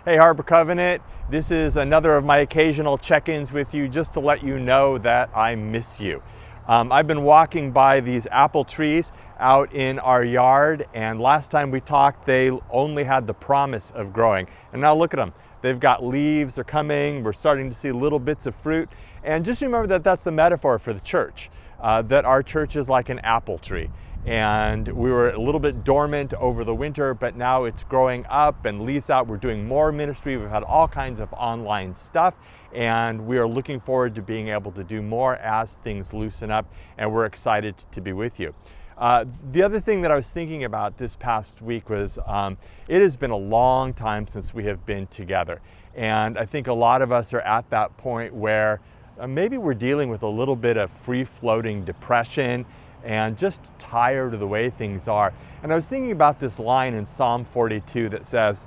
Hey Harbor Covenant, this is another of my occasional check-ins with you just to let you know that I miss you. I've been walking by these apple trees out in our yard, and last time we talked they only had the promise of growing, and now look at them. They've got leaves, they're coming, we're starting to see little bits of fruit, and just remember that that's the metaphor for the church, that our church is like an apple tree. And we were a little bit dormant over the winter, but now it's growing up and leaves out. We're doing more ministry. We've had all kinds of online stuff, and we are looking forward to being able to do more as things loosen up, and we're excited to be with you. The other thing that I was thinking about this past week was it has been a long time since we have been together, and I think a lot of us are at that point where maybe we're dealing with a little bit of free-floating depression and just tired of the way things are. And I was thinking about this line in Psalm 42 that says,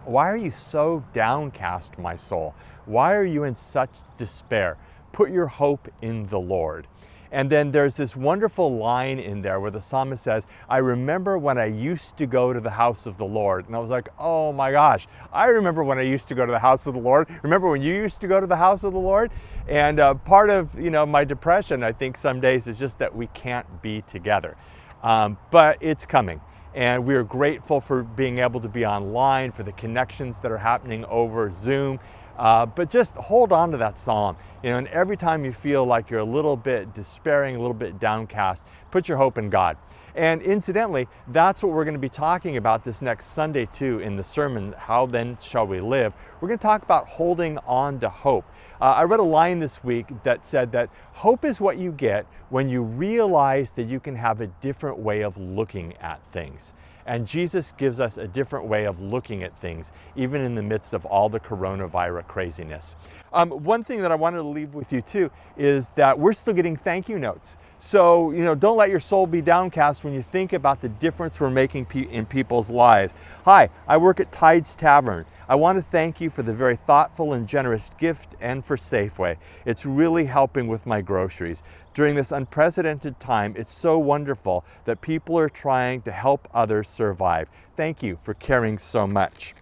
"Why are you so downcast, my soul? Why are you in such despair? Put your hope in the Lord." And then there's this wonderful line in there where the psalmist says, "I remember when I used to go to the house of the Lord." And I was like, oh my gosh, I remember when I used to go to the house of the Lord. Remember when you used to go to the house of the Lord? And part of my depression, I think some days, is just that we can't be together. But it's coming. And we are grateful for being able to be online, for the connections that are happening over Zoom. But just hold on to that psalm, and every time you feel like you're a little bit despairing, a little bit downcast, put your hope in God. And incidentally, that's what we're going to be talking about this next Sunday too in the sermon, How Then Shall We Live? We're going to talk about holding on to hope. I read a line this week that said that hope is what you get when you realize that you can have a different way of looking at things. And Jesus gives us a different way of looking at things, even in the midst of all the coronavirus craziness. One thing that I wanted to leave with you too is that we're still getting thank you notes. So, don't let your soul be downcast when you think about the difference we're making in people's lives. Hi, I work at Tides Tavern. I want to thank you for the very thoughtful and generous gift and for Safeway. It's really helping with my groceries. During this unprecedented time, it's so wonderful that people are trying to help others survive. Thank you for caring so much.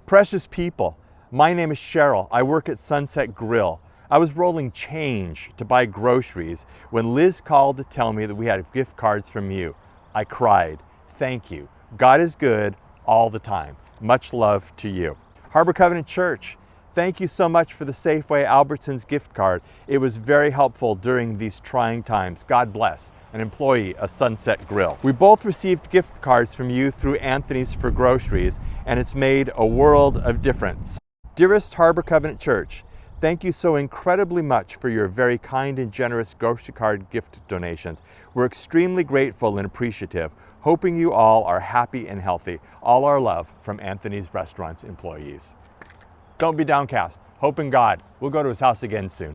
Precious people, my name is Cheryl. I work at Sunset Grill. I was rolling change to buy groceries when Liz called to tell me that we had gift cards from you. I cried. Thank you. God is good all the time. Much love to you. Harbor Covenant Church, thank you so much for the Safeway Albertsons gift card. It was very helpful during these trying times. God bless. An employee of Sunset Grill. We both received gift cards from you through Anthony's for Groceries, and it's made a world of difference. Dearest Harbor Covenant Church, thank you so incredibly much for your very kind and generous grocery card gift donations. We're extremely grateful and appreciative, hoping you all are happy and healthy. All our love from Anthony's Restaurants employees. Don't be downcast. Hope in God. We'll go to his house again soon.